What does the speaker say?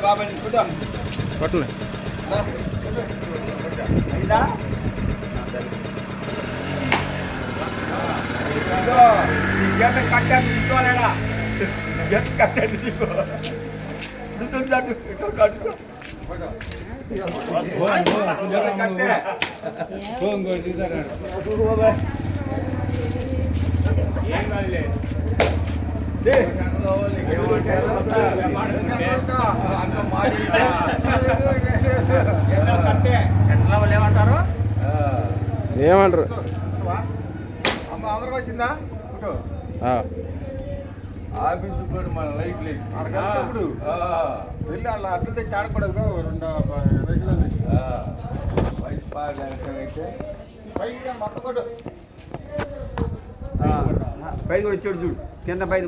బాబాయ్ చూద్దాం కొట్టండి. అయిందా గంట కట్టాను ఇంకోలేడా గంట కట్టాను నీకు ఏం కాదులే ఏమంటారు ఏమంటారు? అందరికి వచ్చిందా ఆఫీసు కూడా మన లైట్ లేదు అడగప్పుడు వెళ్ళి అలా అడ్డు తెచ్చి ఆడకూడదు వయసు బాగా అయితే పైగా మొత్తం కొట్టు పైకి కూడా చూడు కింద పైన